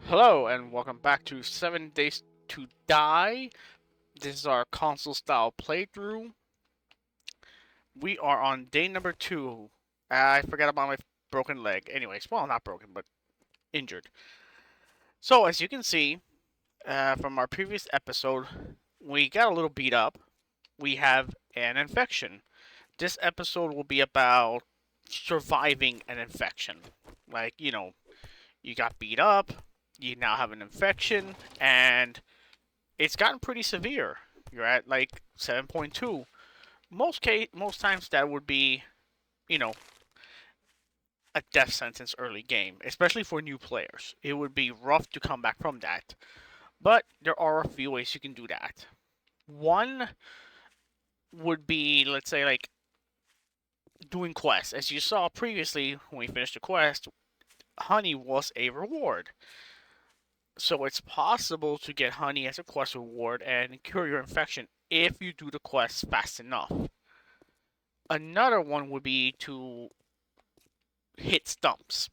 Hello and welcome back to 7 Days to Die. This is our console style playthrough. We are on day number 2. I forgot about my broken leg. Anyways, well, not broken, but injured. So, as you can see from our previous episode, we got a little beat up. We have an infection. This episode will be about surviving an infection. Like, you got beat up, you now have an infection, and it's gotten pretty severe. You're at like 7.2. Most times that would be, you know, a death sentence early game, especially for new players. It would be rough to come back from that. But there are a few ways you can do that. One would be, let's say, like doing quests. As you saw previously when we finished the quest, honey was a reward. So it's possible to get honey as a quest reward and cure your infection if you do the quest fast enough. Another one would be to hit stumps.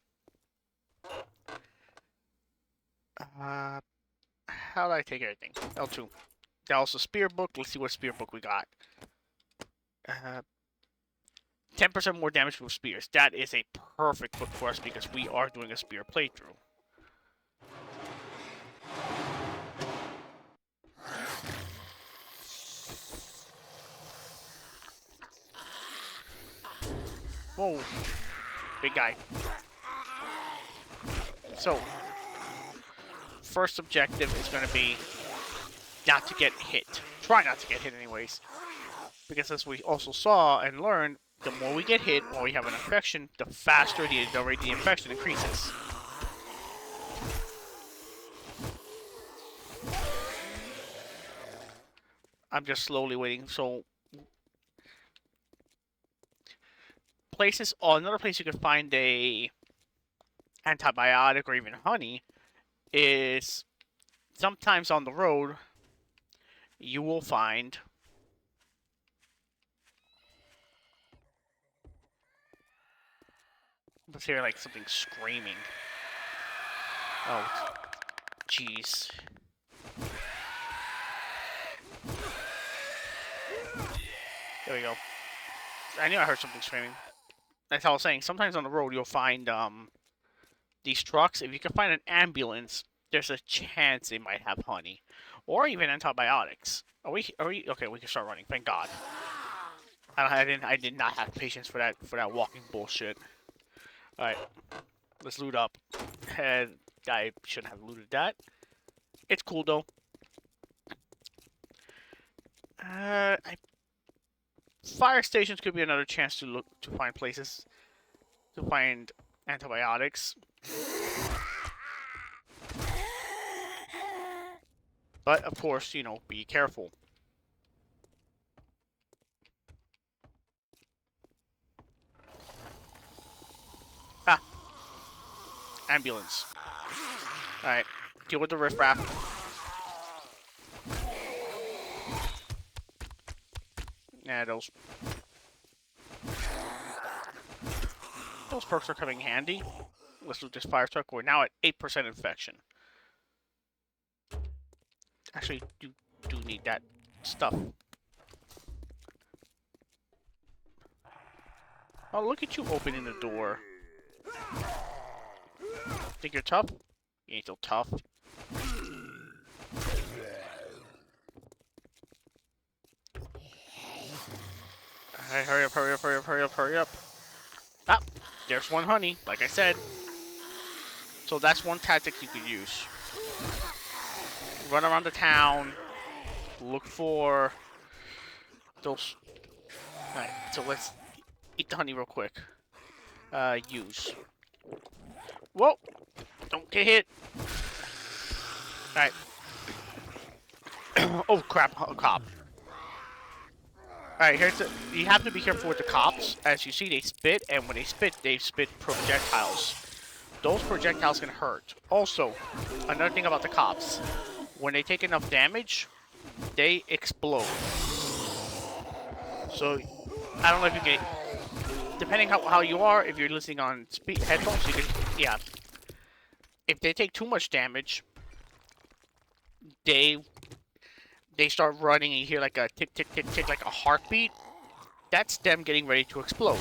Uh, how did I take everything? L2. That also spear book. Let's see what spear book we got. 10% more damage with spears. That is a perfect book for us because we are doing a spear playthrough. Whoa. Big guy. So, first objective is going to be not to get hit. Try not to get hit anyways. Because as we also saw and learned, the more we get hit or we have an infection, the faster the rate the infection increases. I'm just slowly waiting. So, another place you can find a antibiotic or even honey is sometimes on the road you will find let's hear like something screaming. Oh, jeez. There we go. I knew I heard something screaming. That's how I was saying. Sometimes on the road you'll find these trucks. If you can find an ambulance, there's a chance they might have honey, or even antibiotics. Are we? Okay? We can start running. Thank God. I did not have patience for that walking bullshit. All right, let's loot up. And I shouldn't have looted that. It's cool though. Fire stations could be another chance to look to find places to find antibiotics. But of course, be careful. Ah, ambulance. Alright, deal with the riffraff. Yeah, those perks are coming handy. Let's loot this fire truck. We're now at 8% infection. Actually, you do need that stuff. Oh, look at you opening the door. Think you're tough? You ain't so tough. Alright, hurry up, hurry up, hurry up, hurry up, hurry up. Ah, there's one honey, like I said. So that's one tactic you could use. Run around the town, look for those. Alright, so let's eat the honey real quick. Use. Whoa! Don't get hit! Alright. Oh crap, a cop. Alright, you have to be careful with the cops. As you see, they spit, and when they spit projectiles. Those projectiles can hurt. Also, another thing about the cops. When they take enough damage, they explode. So, I don't know if you can... Depending how you are, if you're listening on headphones, you can... Yeah. If they take too much damage, they start running and you hear like a tick, tick, tick, tick, like a heartbeat. That's them getting ready to explode.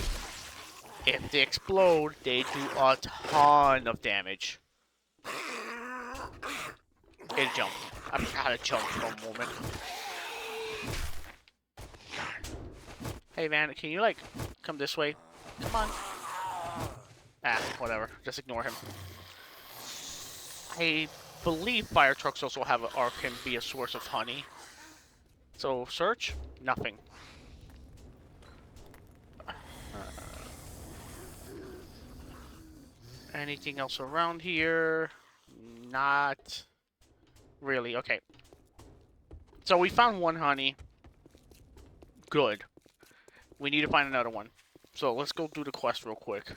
If they explode, they do a ton of damage. It jumped. I forgot to jump for a moment. Hey, Van, can you, like, come this way? Come on. Ah, whatever. Just ignore him. I believe fire trucks also have or can be a source of honey. So, search? Nothing. Anything else around here? Not really. Okay. So, we found one honey. Good. We need to find another one. So, let's go do the quest real quick.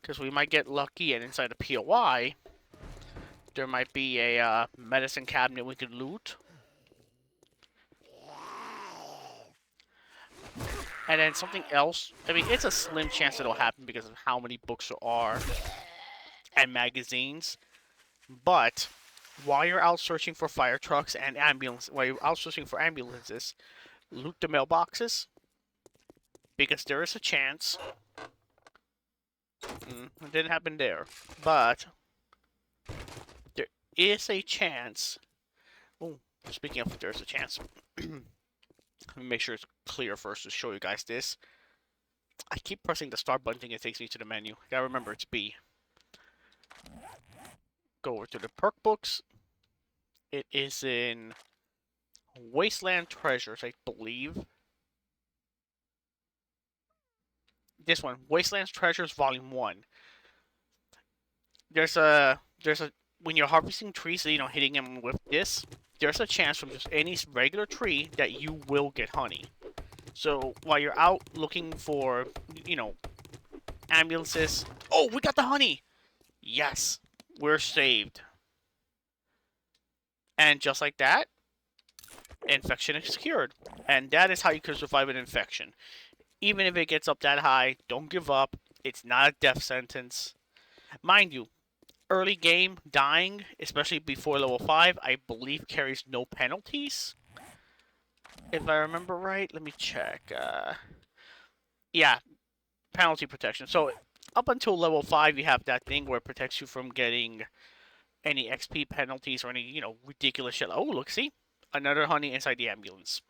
Because we might get lucky and inside the POI, there might be a medicine cabinet we could loot. And then something else. I mean, it's a slim chance it'll happen because of how many books there are and magazines. But while you're out searching for fire trucks and while you're out searching for ambulances, loot the mailboxes because there is a chance. It didn't happen there, but there is a chance. Oh, speaking of, there's a chance. Let me make sure it's clear first to show you guys this. I keep pressing the start button, it takes me to the menu. I gotta remember it's B. Go over to the perk books. It is in Wasteland Treasures, I believe. This one, Wasteland Treasures Volume 1. There's a when you're harvesting trees, you know, hitting them with this, there's a chance from just any regular tree that you will get honey. So while you're out looking for, you know, ambulances, oh, we got the honey. Yes, we're saved. And just like that, infection is cured. And that is how you can survive an infection. Even if it gets up that high, don't give up. It's not a death sentence. Mind you, early game, dying, especially before level 5, I believe carries no penalties. If I remember right, let me check. Yeah, penalty protection. So up until level 5, you have that thing where it protects you from getting any XP penalties or any, you know, ridiculous shit. Oh, look, see? Another honey inside the ambulance.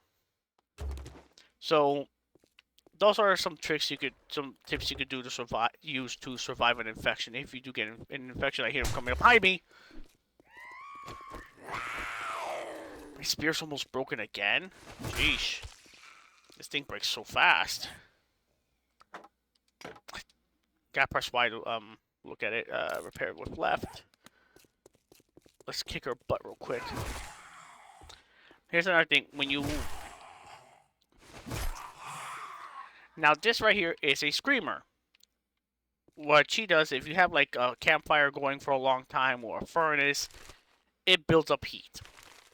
So those are some tricks some tips you could do to use to survive an infection. If you do get an infection, I hear him coming up behind me. My spear's almost broken again. Jeez, this thing breaks so fast. Gotta press Y to look at it. Repair it with left. Let's kick her butt real quick. Here's another thing. When you now this right here is a screamer. What she does, if you have like a campfire going for a long time or a furnace, it builds up heat.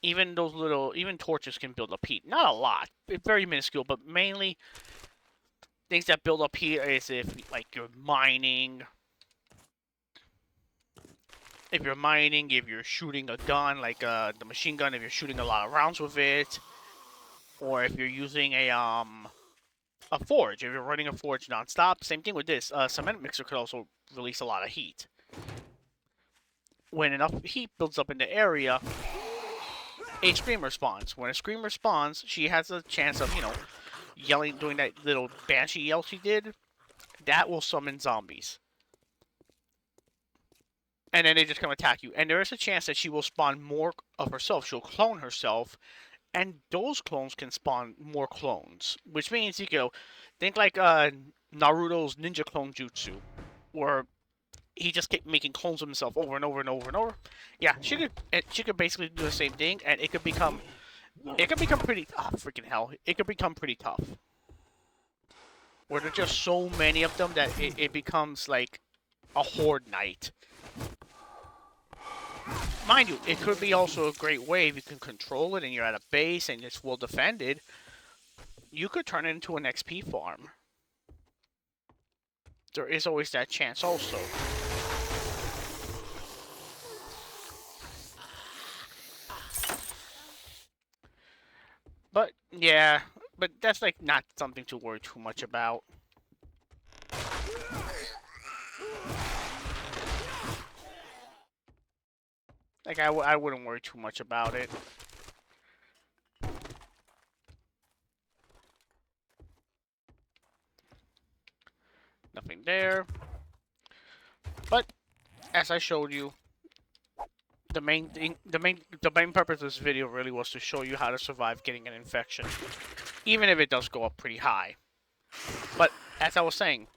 Even those even torches can build up heat. Not a lot. It's very minuscule, but mainly things that build up heat is if like you're mining. If you're shooting a gun, like the machine gun, if you're shooting a lot of rounds with it, or if you're using a forge, if you're running a forge non-stop, same thing with this. Cement mixer could also release a lot of heat. When enough heat builds up in the area, a screamer spawns. When a screamer spawns, she has a chance of, you know, yelling, doing that little banshee yell she did. That will summon zombies. And then they just come attack you. And there is a chance that she will spawn more of herself. She'll clone herself. And those clones can spawn more clones. Which means you go, think like Naruto's ninja clone jutsu. Where he just kept making clones of himself over and over and over and over. Yeah, she could basically do the same thing. And it could become pretty, oh, freaking hell. It could become pretty tough. Where there's just so many of them that it becomes like a horde night. Mind you, it could be also a great way if you can control it and you're at a base and it's well defended. You could turn it into an XP farm. There is always that chance also. Yeah, but that's like not something to worry too much about. Like I wouldn't worry too much about it. Nothing there. But as I showed you, the main purpose of this video really was to show you how to survive getting an infection, even if it does go up pretty high. But as I was saying,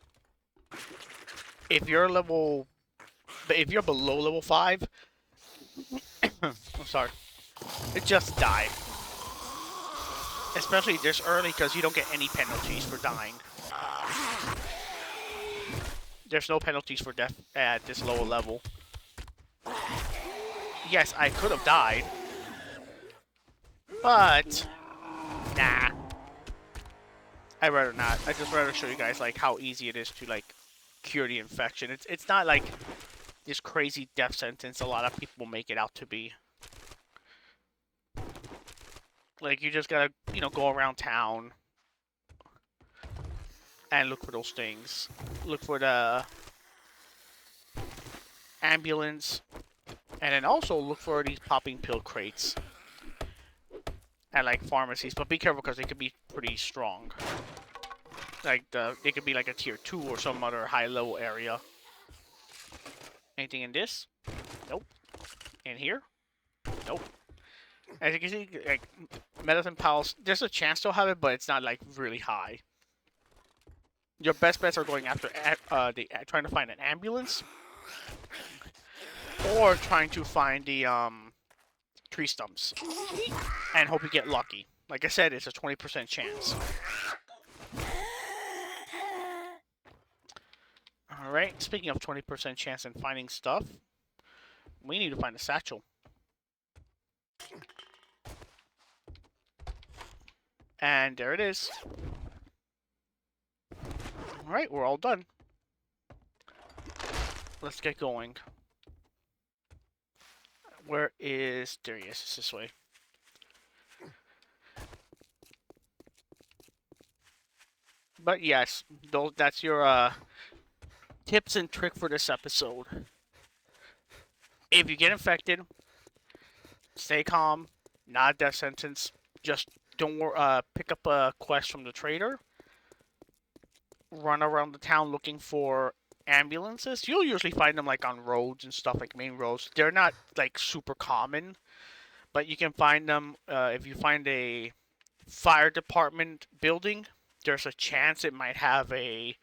if you're below level 5, I'm sorry, just die. Especially this early, because you don't get any penalties for dying. There's no penalties for death at this lower level. Yes, I could have died, but nah. I'd rather not. I'd just rather show you guys like how easy it is to like cure the infection. It's not like this crazy death sentence a lot of people make it out to be. Like you just gotta, go around town and look for those things. Look for the ambulance, and then also look for these popping pill crates at like pharmacies. But be careful because they could be pretty strong. Like they could be like a tier 2 or some other high level area. Anything in this? Nope. In here? Nope. As you can see, like medicine pals, there's a chance to have it, but it's not like really high. Your best bets are going after trying to find an ambulance, or trying to find the tree stumps, and hope you get lucky. Like I said, it's a 20% chance. All right. Speaking of 20% chance in finding stuff, we need to find a satchel. And there it is. Alright, we're all done. Let's get going. Where is... There he is. It's this way. But yes, that's your tips and trick for this episode. If you get infected, stay calm. Not a death sentence. Just don't pick up a quest from the trader. Run around the town looking for ambulances. You'll usually find them like on roads and stuff, like main roads. They're not like super common, but you can find them if you find a fire department building. There's a chance it might have a.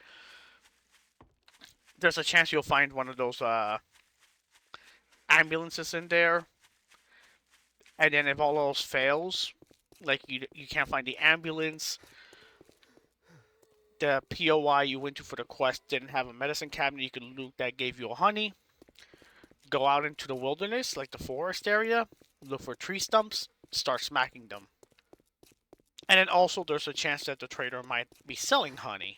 There's a chance you'll find one of those ambulances in there. And then if all else fails, like you can't find the ambulance, the POI you went to for the quest didn't have a medicine cabinet you could loot that gave you a honey, go out into the wilderness, like the forest area, look for tree stumps, start smacking them. And then also there's a chance that the trader might be selling honey.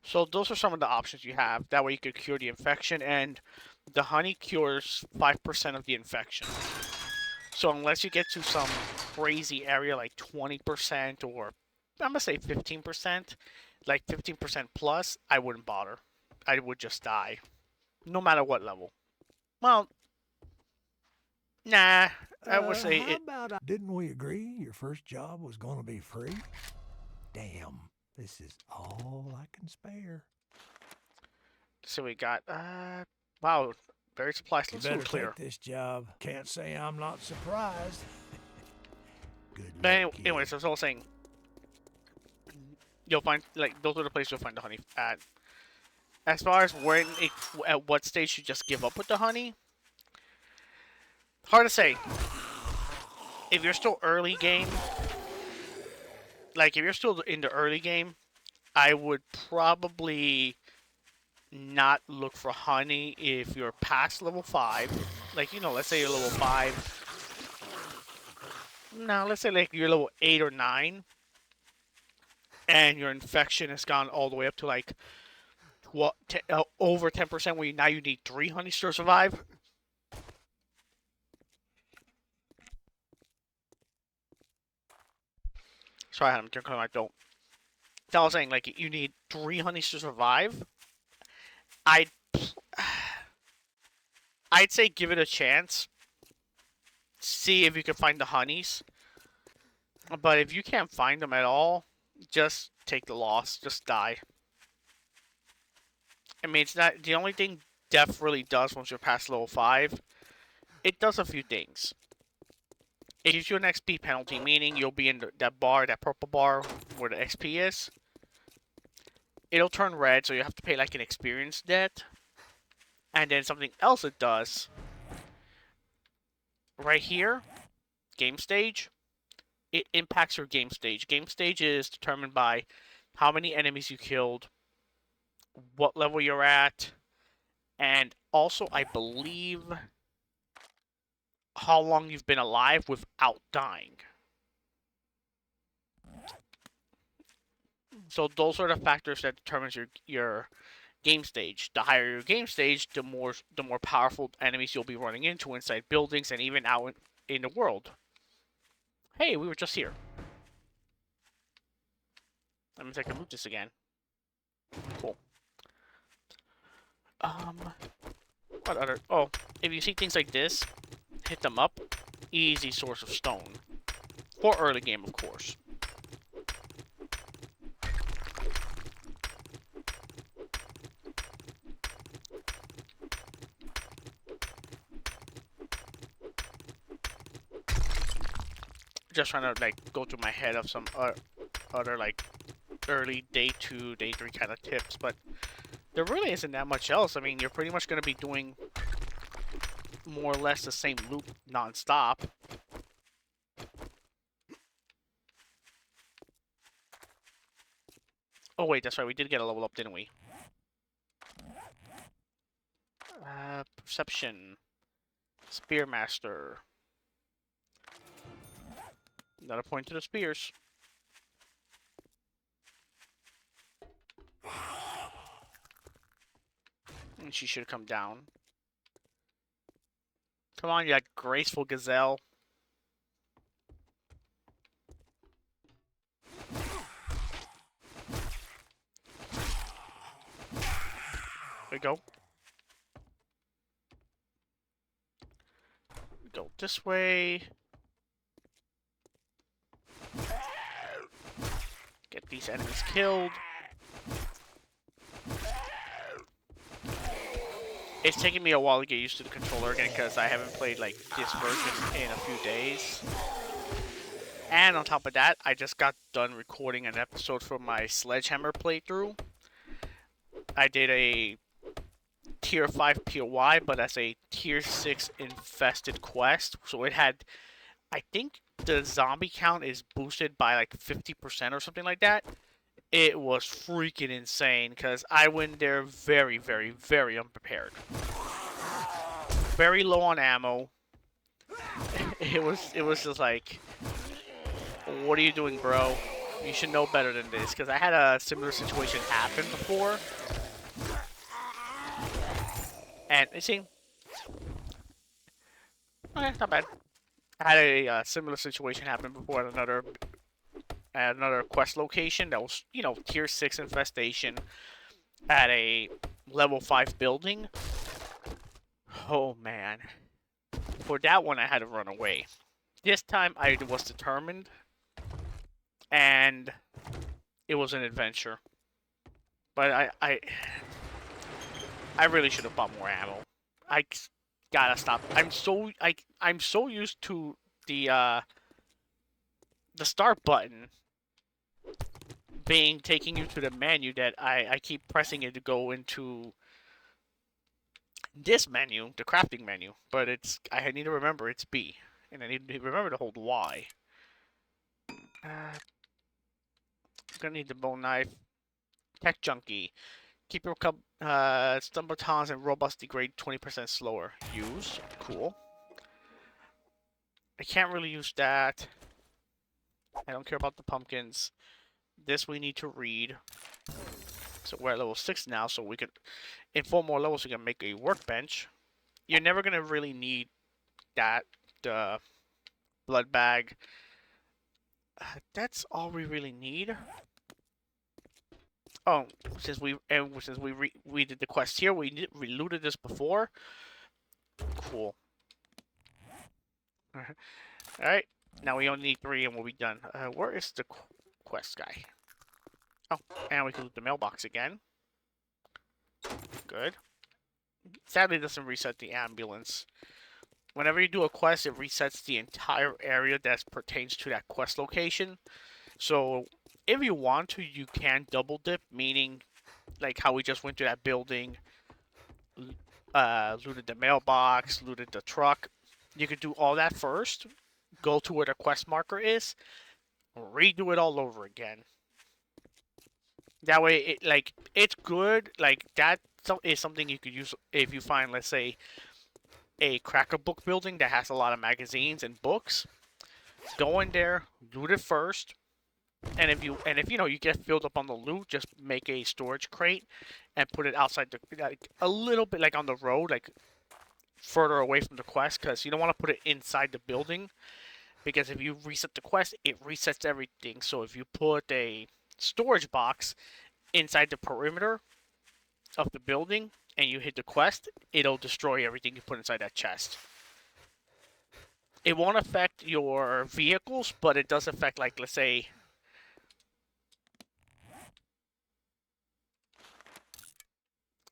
So those are some of the options you have. That way you could cure the infection, and the honey cures 5% of the infection. So unless you get to some crazy area like 20% or I'm gonna say 15%, like 15% plus, I wouldn't bother. I would just die, no matter what level. Well, nah, I would say it. Didn't we agree your first job was going to be free? Damn, this is all I can spare. So we got, wow, berry supplies You looks better clear. take this job. Can't say I'm not surprised. Good But luck, anyways, I was all saying, you'll find, like, those are the places you'll find the honey at. As far as at what stage you just give up with the honey, hard to say. If you're still early game, like if you're still in the early game, I would probably not look for honey if you're past level 5. Like, let's say you're level 5. No, let's say like you're level 8 or 9. And your infection has gone all the way up to like over 10%, where now you need 3 honeys to survive. Sorry, I'm drinking my dope. That was saying, like, you need 3 honeys to survive. I'd I'd say give it a chance. See if you can find the honeys. But if you can't find them at all, just take the loss. Just die. I mean, it's not the only thing death really does once you're past level 5. It does a few things. It gives you an XP penalty, meaning you'll be in that bar, that purple bar where the XP is. It'll turn red, so you have to pay like an experience debt. And then something else it does, right here, game stage, it impacts your game stage. Game stage is determined by how many enemies you killed, what level you're at, and also, I believe, how long you've been alive without dying. So those are the factors that determines your game stage. The higher your game stage, the more powerful enemies you'll be running into inside buildings and even out in the world. Hey, we were just here. That means I can loot this again. Cool. What other? Oh, if you see things like this, hit them up. Easy source of stone. For early game, of course. Just trying to like go through my head of some other like early day 2, day 3 kind of tips, but there really isn't that much else. I mean, you're pretty much going to be doing more or less the same loop non-stop. Oh wait, that's right, we did get a level up, didn't we? Perception. Spearmaster. Another point to the spears. And she should come down. Come on, you that graceful gazelle. There we go. Go this way. Get these enemies killed. It's taking me a while to get used to the controller again because I haven't played like this version in a few days. And on top of that, I just got done recording an episode for my Sledgehammer playthrough. I did a tier 5 POI, but as a tier 6 infested quest. So it had, I think the zombie count is boosted by like 50% or something like that. It was freaking insane because I went there very, very, very unprepared. Very low on ammo. It was just like, what are you doing, bro? You should know better than this, because I had a similar situation happen before. And you see, okay, not bad. I had a similar situation happen before at another quest location that was, you know, tier 6 infestation at a level 5 building. Oh man. For that one I had to run away. This time I was determined, and it was an adventure. But I really should have bought more ammo. I gotta stop. I'm so used to the start button taking you to the menu that I keep pressing it to go into this menu, the crafting menu. But I need to remember it's B, and I need to remember to hold Y. I'm gonna need the bone knife. Tech junkie. Keep your stun batons and robots degrade 20% slower. Use. Cool. I can't really use that. I don't care about the pumpkins. This we need to read. So we're at level 6 now, so we could, in 4 more levels, we can make a workbench. You're never going to really need that, the blood bag. That's all we really need. Oh, since we did the quest here, we looted this before. Cool. All right. Now we only need 3 and we'll be done. Where is the quest guy? Oh, and we can loot the mailbox again. Good. Sadly, it doesn't reset the ambulance. Whenever you do a quest, it resets the entire area that pertains to that quest location. So, if you want to, you can double dip, meaning, like how we just went to that building, looted the mailbox, looted the truck. You could do all that first, go to where the quest marker is, redo it all over again. That way, it's good. Like that is something you could use if you find, let's say, a cracker book building that has a lot of magazines and books. Go in there, loot it first, and if you get filled up on the loot, just make a storage crate and put it outside a little bit like on the road, like further away from the quest, because you don't want to put it inside the building, because if you reset the quest, it resets everything. So if you put a storage box inside the perimeter of the building and you hit the quest, it'll destroy everything you put inside that chest. It won't affect your vehicles, but it does affect, like, let's say,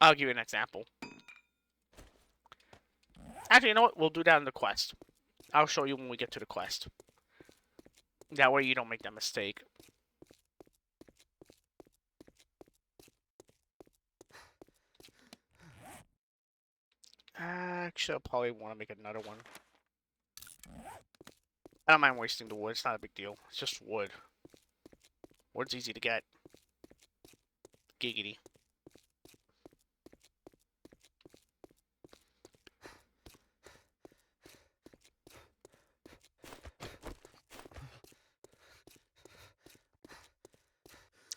I'll give you an example. Actually, you know what? We'll do that in the quest. I'll show you when we get to the quest. That way you don't make that mistake. Actually, I'll probably want to make another one. I don't mind wasting the wood. It's not a big deal. It's just wood. Wood's easy to get. Giggity.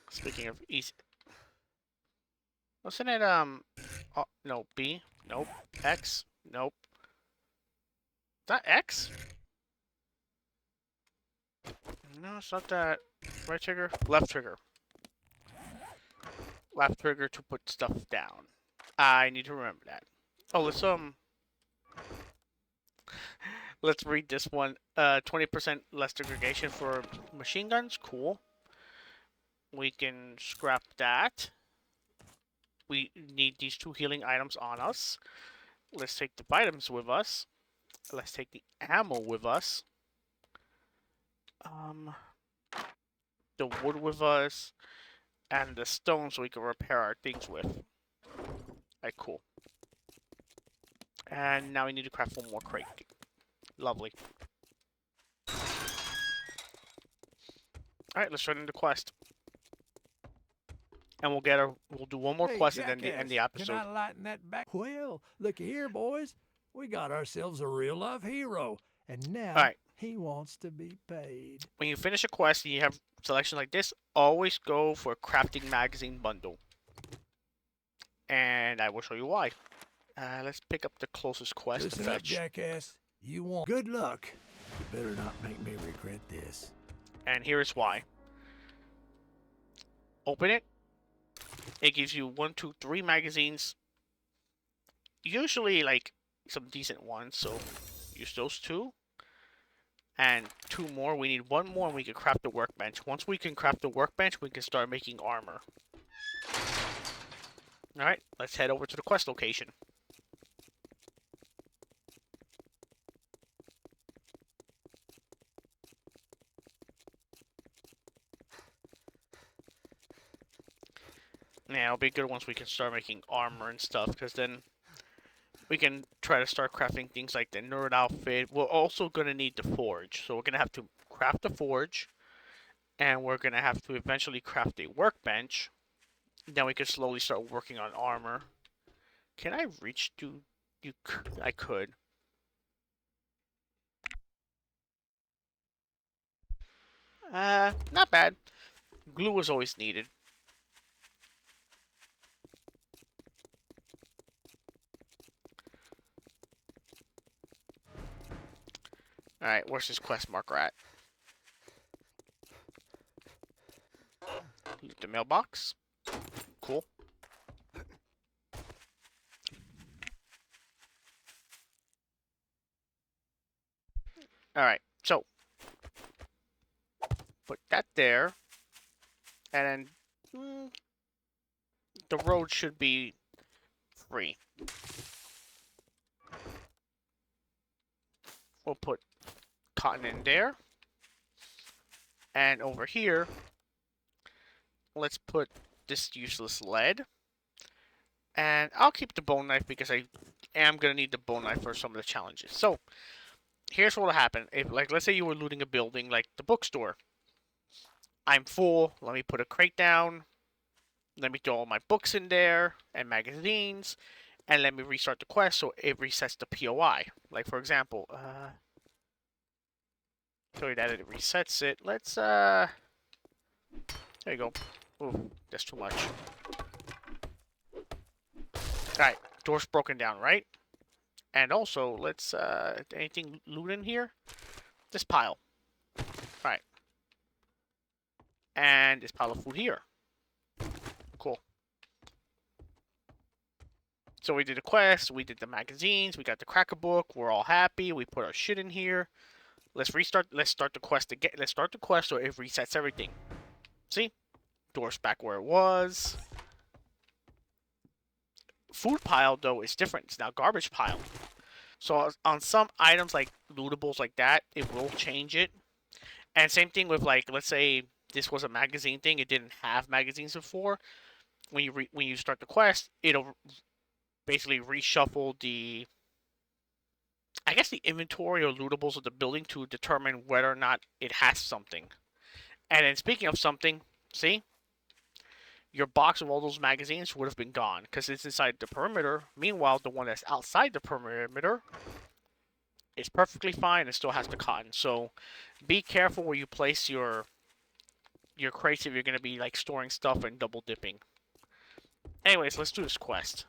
Speaking of easy... Wasn't it, oh, no, B? Nope. X? Nope. Is that X? No, it's not that. Right trigger? Left trigger. Left trigger to put stuff down. I need to remember that. Oh, let's read this one. 20% less degradation for machine guns. Cool. We can scrap that. We need these 2 healing items on us. Let's take the items with us. Let's take the ammo with us. The wood with us. And the stone so we can repair our things with. Alright, cool. And now we need to craft 1 more crate. Lovely. Alright, let's run into quest. And we'll do 1 more quest and then end the episode. Can I lighten that back? Well, look here, boys. We got ourselves a real-life hero. And now he wants to be paid. When you finish a quest and you have selections like this, always go for a crafting magazine bundle. And I will show you why. Let's pick up the closest quest to Listen fetch. up, jackass. You want good luck. You better not make me regret this. And here's why. Open it. It gives you 1, 2, 3 magazines. Usually, like, some decent ones, so use those 2. And 2 more. We need 1 more and we can craft the workbench. Once we can craft the workbench, we can start making armor. Alright, let's head over to the quest location. Yeah, it'll be good once we can start making armor and stuff, because then we can try to start crafting things like the nerd outfit. We're also going to need the forge, so we're going to have to craft the forge, and we're going to have to eventually craft a workbench. Then we can slowly start working on armor. Can I reach to you? I could. Not bad. Glue was always needed. Alright, where's this quest marker at? mailbox. Cool. Alright, so put that there. And then the road should be free. We'll put cotton in there. And over here, let's put this useless lead. And I'll keep the bone knife because I am going to need the bone knife for some of the challenges. So, here's what will happen. If, like, let's say you were looting a building like the bookstore. I'm full. Let me put a crate down. Let me throw all my books in there and magazines. And let me restart the quest so it resets the POI. Like, for example, show you that it resets it. Let's, there you go. Ooh, that's too much. Alright, door's broken down, right? And also, let's, anything loot in here? This pile. Alright. And this pile of food here. Cool. So we did the quest, we did the magazines, we got the cracker book, we're all happy, we put our shit in here. Let's start the quest again. Let's start the quest so it resets everything. See? Door's back where it was. Food pile, though, is different. It's now garbage pile. So on some items, like lootables like that, it will change it. And same thing with, like, let's say this was a magazine thing. It didn't have magazines before. When you start the quest, it'll basically reshuffle the, I guess, the inventory or lootables of the building to determine whether or not it has something. And then speaking of something, see? Your box of all those magazines would have been gone because it's inside the perimeter. Meanwhile, the one that's outside the perimeter is perfectly fine and still has the cotton. So be careful where you place your crates if you're going to be like storing stuff and double dipping. Anyways, let's do this quest.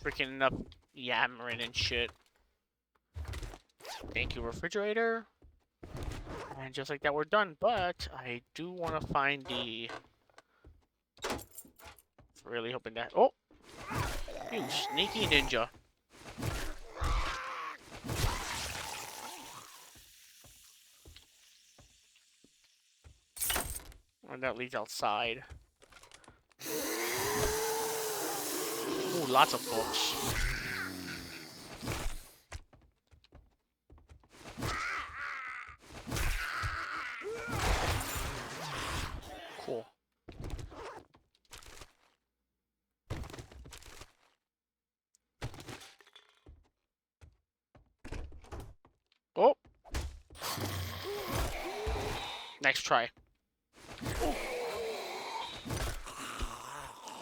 Freaking enough yammering and shit. Thank you, refrigerator. And just like that, we're done. But I do want to find the... Really hoping that... Oh! You sneaky ninja. And that leads outside. Ooh, lots of books. Cool. Oh! Next try.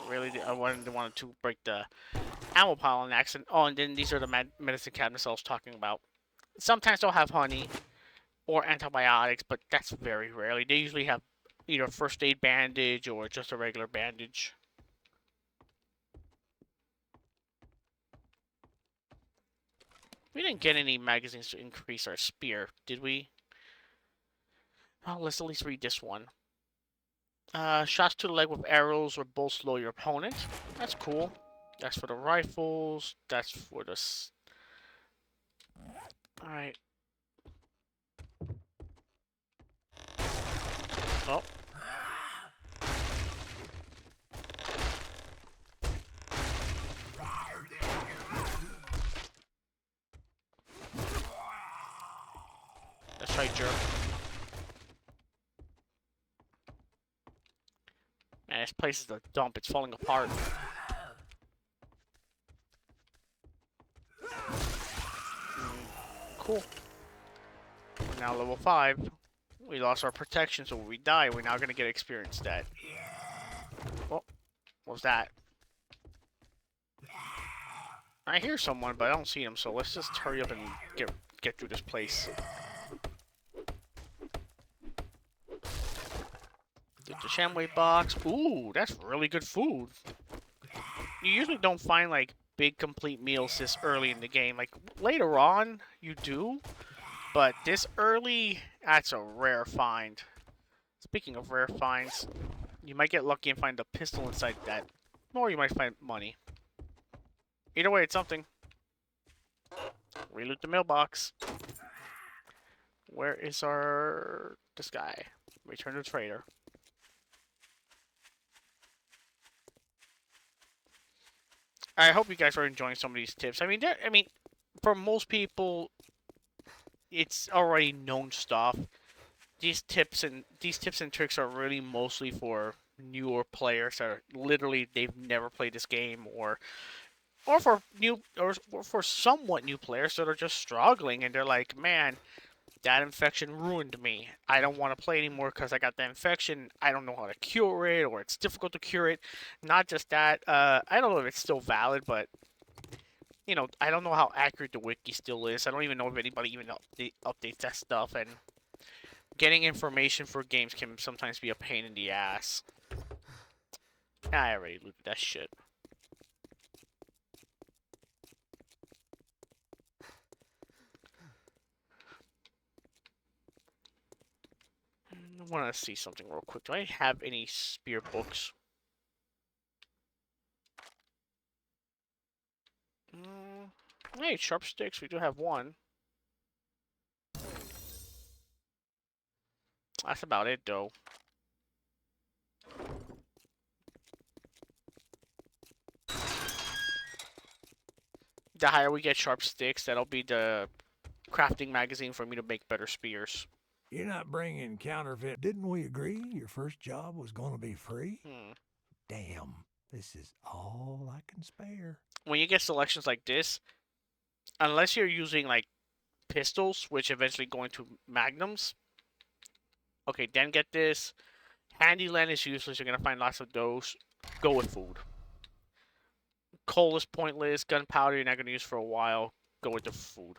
Really, I wanted to break the ammo pile on accident. Oh, and then these are the medicine cabinets I was talking about. Sometimes they'll have honey or antibiotics, but that's very rarely. They usually have either a first aid bandage or just a regular bandage. We didn't get any magazines to increase our spear, did we? Oh, let's at least read this one. Shots to the leg with arrows will both slow your opponent. That's cool. That's for the rifles. That's for the... Alright. Oh. That's right, jerk. Man, this place is a dump. It's falling apart. Cool. We're now level 5. We lost our protection, so when we die, we're now going to get experience stat. Oh, what was that? I hear someone, but I don't see him, so let's just hurry up and get through this place. Get the Shamway box. Ooh, that's really good food. You usually don't find, like, big complete meals this early in the game. Like, later on, you do. But this early, that's a rare find. Speaking of rare finds, you might get lucky and find a pistol inside that. Or you might find money. Either way, it's something. Reloot the mailbox. Where is this guy? Return to trader. I hope you guys are enjoying some of these tips. I mean, for most people, it's already known stuff. These tips and tricks are really mostly for newer players that are literally they've never played this game, or for for somewhat new players that are just struggling and they're like, man, that infection ruined me. I don't want to play anymore because I got that infection. I don't know how to cure it, or it's difficult to cure it. Not just that. I don't know if it's still valid, but I don't know how accurate the wiki still is. I don't even know if anybody even updates that stuff, and getting information for games can sometimes be a pain in the ass. I already looted that shit. I want to see something real quick. Do I have any spear books? Hey, sharp sticks. We do have one. That's about it, though. The higher we get sharp sticks, that'll be the crafting magazine for me to make better spears. You're not bringing counterfeit. Didn't we agree your first job was going to be free? Damn, this is all I can spare. When you get selections like this, unless you're using like pistols, which eventually go into magnums. Okay, then get this. Handyland is useless. You're gonna find lots of those. Go with food. Coal is pointless. Gunpowder you're not gonna use for a while. Go with the food.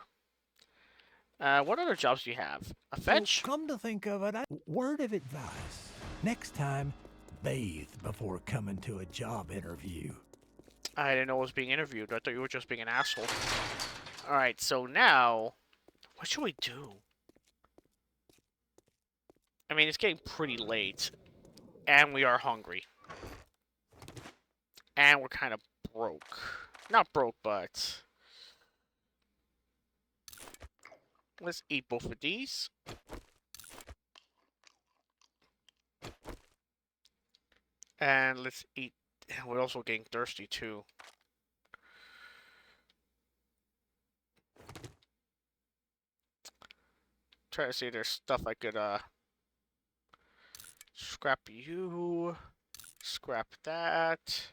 What other jobs do you have? A fetch? Well, come to think of it, word of advice. Next time, bathe before coming to a job interview. I didn't know I was being interviewed. I thought you were just being an asshole. Alright, so now, what should we do? I mean, it's getting pretty late. And we are hungry. And we're kind of broke. Not broke, but... let's eat both of these. And let's eat... we're also getting thirsty, too. Try to see if there's stuff I could, scrap you. Scrap that.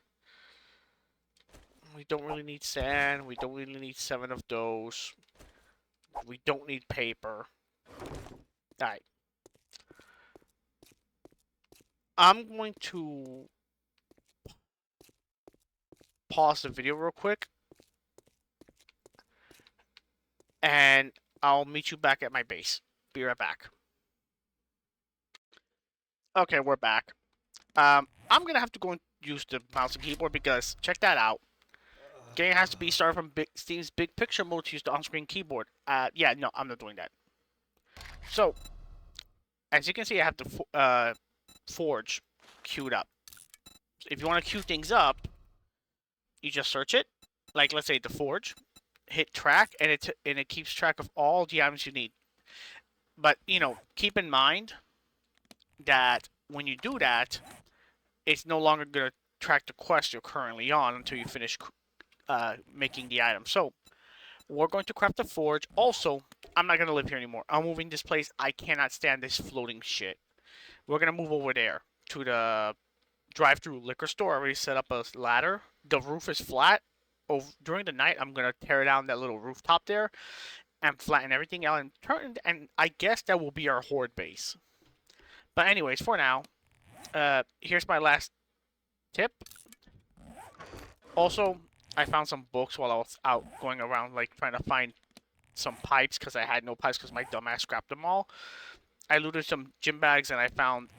We don't really need sand. We don't really need 7 of those. We don't need paper. Alright. I'm going to pause the video real quick. And I'll meet you back at my base. Be right back. Okay, we're back. I'm gonna have to go and use the mouse and keyboard because check that out. Game has to be started from Steam's big picture mode to use the on-screen keyboard. Yeah, no, I'm not doing that. So, as you can see, I have the Forge queued up. If you want to queue things up, you just search it. Like, let's say the Forge. Hit track, and it keeps track of all the items you need. But, keep in mind that when you do that, it's no longer going to track the quest you're currently on until you finish making the item. So, we're going to craft the Forge. Also, I'm not going to live here anymore. I'm moving this place. I cannot stand this floating shit. We're going to move over there to the drive-through liquor store. I already set up a ladder. The roof is flat. During the night, I'm going to tear down that little rooftop there and flatten everything out and I guess that will be our horde base. But anyways, for now, here's my last tip. Also, I found some books while I was out going around, like, trying to find some pipes, because I had no pipes because my dumbass scrapped them all. I looted some gym bags, and I found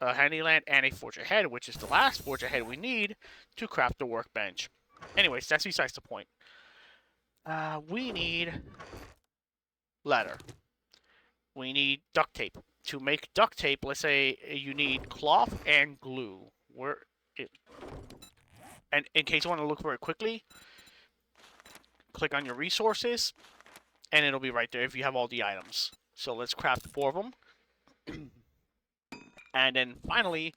a Handyland and a Forge Ahead, which is the last Forge Ahead we need to craft the workbench. Anyways, that's besides the point. We need ladder. We need duct tape. to make duct tape, let's say you need cloth and glue. And in case you want to look for it quickly, click on your resources, and it'll be right there if you have all the items. So let's craft 4 of them. And then finally,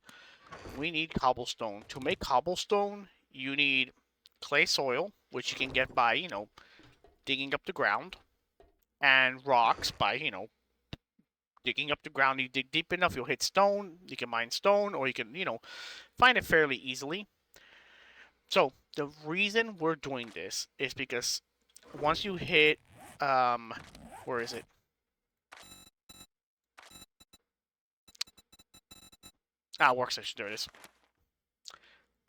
we need cobblestone. To make cobblestone, you need clay soil, which you can get by, digging up the ground, and rocks by, digging up the ground. You dig deep enough, you'll hit stone. You can mine stone, or you can, find it fairly easily. So the reason we're doing this is because once you hit, where is it? Workstation, there it is.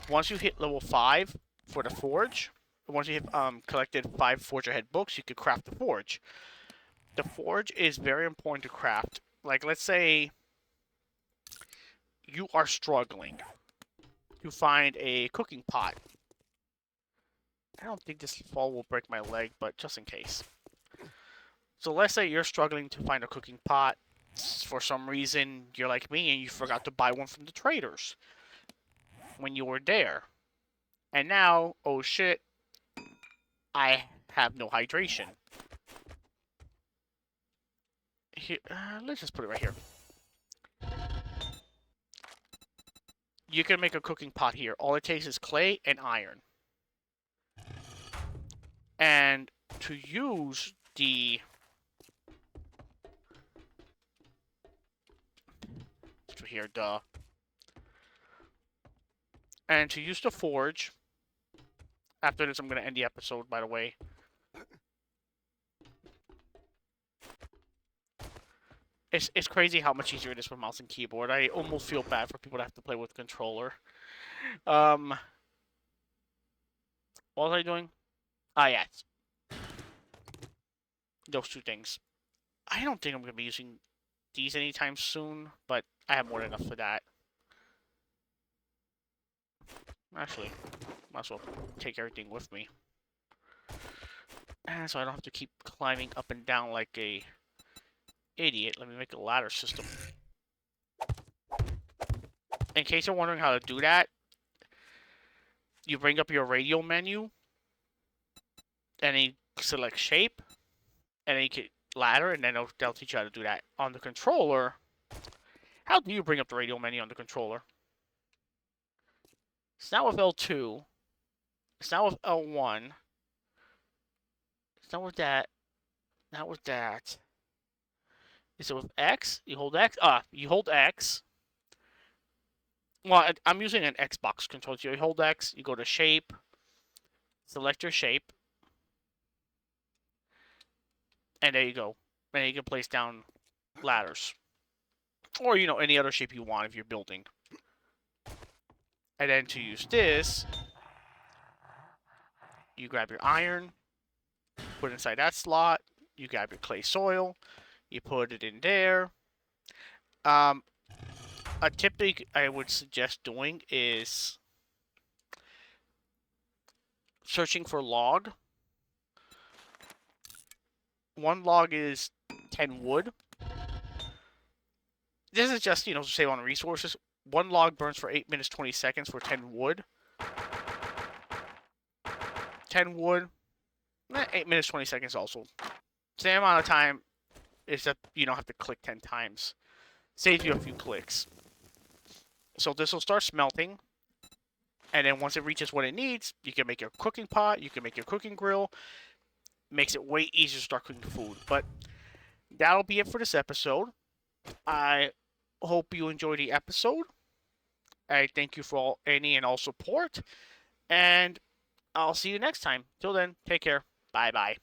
Once you hit level 5 for the forge, once you have collected 5 forger head books, you can craft the forge. The forge is very important to craft. Like, let's say you are struggling to find a cooking pot. I don't think this fall will break my leg, but just in case. So let's say you're struggling to find a cooking pot. For some reason, you're like me and you forgot to buy one from the traders when you were there. And now, oh shit, I have no hydration. Here, let's just put it right here. You can make a cooking pot here. All it takes is clay and iron. And to use the... here, duh. And to use the forge... After this, I'm going to end the episode, by the way. It's crazy how much easier it is with mouse and keyboard. I almost feel bad for people that have to play with controller. What was I doing? Yes. Those 2 things. I don't think I'm going to be using these anytime soon, but I have more than enough for that. Actually, might as well take everything with me. And so I don't have to keep climbing up and down like a idiot. Let me make a ladder system. In case you're wondering how to do that, you bring up your radio menu, and then you select shape, and then you get ladder, and then they'll teach you how to do that. On the controller, how do you bring up the radio menu on the controller? It's not with L2. It's not with L1. It's not with that. Not with that. Is it with X? You hold X? You hold X. Well, I'm using an Xbox controller. So you hold X, you go to shape, select your shape, and there you go. And you can place down ladders. Or, any other shape you want if you're building. And then to use this, you grab your iron, put it inside that slot, you grab your clay soil, you put it in there. A tip that I would suggest doing is searching for log. 1 log is 10 wood. This is just, to save on resources. 1 log burns for 8 minutes 20 seconds for 10 wood. 10 wood, 8 minutes 20 seconds also. Same amount of time, except you don't have to click 10 times. Saves you a few clicks. So this will start smelting. And then once it reaches what it needs, you can make your cooking pot, you can make your cooking grill. Makes it way easier to start cooking food. But that'll be it for this episode. I hope you enjoyed the episode. I thank you for any and all support. And I'll see you next time. Till then, take care. Bye-bye.